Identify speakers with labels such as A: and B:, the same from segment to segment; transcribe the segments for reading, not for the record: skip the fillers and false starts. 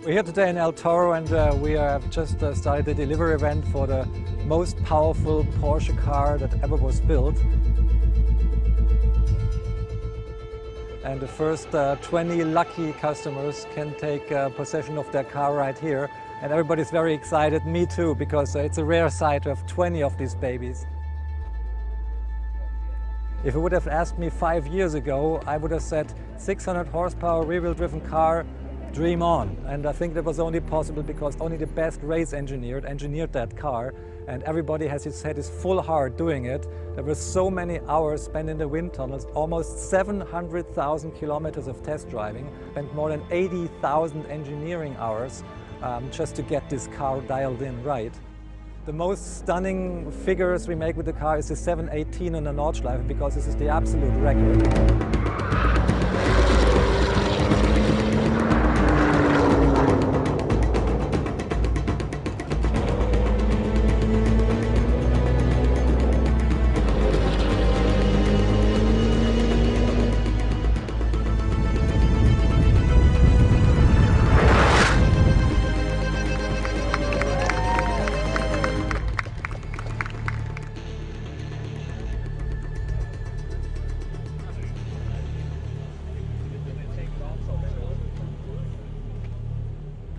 A: We're here today in El Toro, and we have just started the delivery event for the most powerful Porsche car that ever was built. And the first 20 lucky customers can take possession of their car right here. And everybody's very excited, me too, because it's a rare sight to have 20 of these babies. If you would have asked me 5 years ago, I would have said 600 horsepower rear-wheel driven car, dream on. And I think that was only possible because only the best race engineer engineered that car, and everybody has had his full heart doing it. There were so many hours spent in the wind tunnels, almost 700,000 kilometers of test driving, and more than 80,000 engineering hours just to get this car dialed in right. The most stunning figures we make with the car is the 718 in the Nordschleife, because this is the absolute record.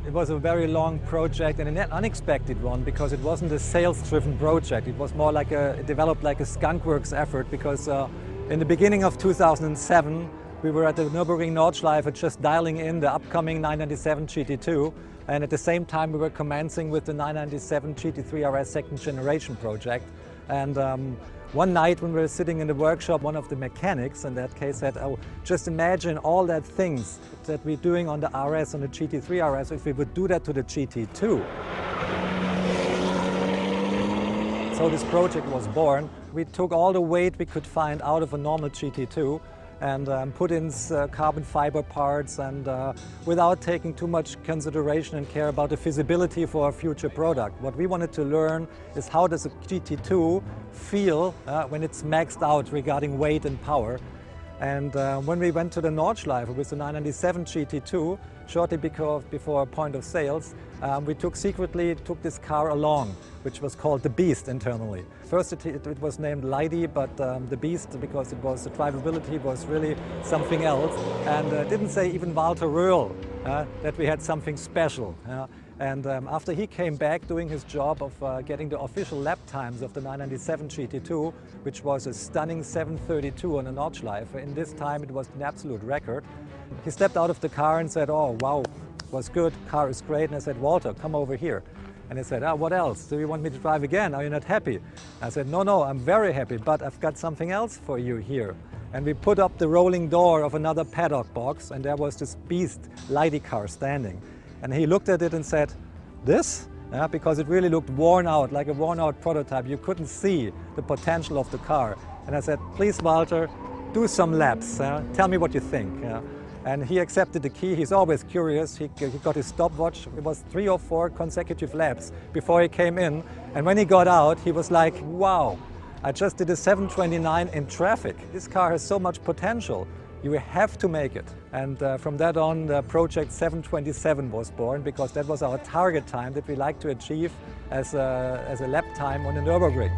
A: It was a very long project and an unexpected one, because it wasn't a sales-driven project. It was more like it developed like a skunkworks effort, because in the beginning of 2007 we were at the Nürburgring Nordschleife just dialing in the upcoming 997 GT2, and at the same time we were commencing with the 997 GT3 RS second generation project. And one night when we were sitting in the workshop, one of the mechanics in that case said, "Oh, just imagine all that things that we're doing on the RS, on the GT3 RS, if we would do that to the GT2. So this project was born. We took all the weight we could find out of a normal GT2 and put in carbon fiber parts, and without taking too much consideration and care about the feasibility for a future product. What we wanted to learn is how does a GT2 feel when it's maxed out regarding weight and power. And when we went to the Nordschleife with the 997 GT2, shortly before point of sales, we secretly took this car along, which was called the Beast internally. First it was named Lady, but the Beast, because the drivability was really something else. And didn't say even Walter Röhrl that we had something special. And after he came back doing his job of getting the official lap times of the 997 GT2, which was a stunning 7:32 on a Nordschleife, in this time it was an absolute record, he stepped out of the car and said, "Oh, wow, it was good, car is great." And I said, "Walter, come over here." And he said, "What else? Do you want me to drive again? Are you not happy?" I said, No, I'm very happy, but I've got something else for you here." And we put up the rolling door of another paddock box, and there was this Beast Lady car standing. And he looked at it and said, "This?" Because it really looked worn out, like a worn out prototype. You couldn't see the potential of the car. And I said, "Please, Walter, do some laps. Tell me what you think." And he accepted the key. He's always curious. He got his stopwatch. It was 3 or 4 consecutive laps before he came in. And when he got out, he was like, "Wow, I just did a 729 in traffic. This car has so much potential. You have to make it." And from that on, the project 727 was born, because that was our target time that we like to achieve as a lap time on the Nürburgring.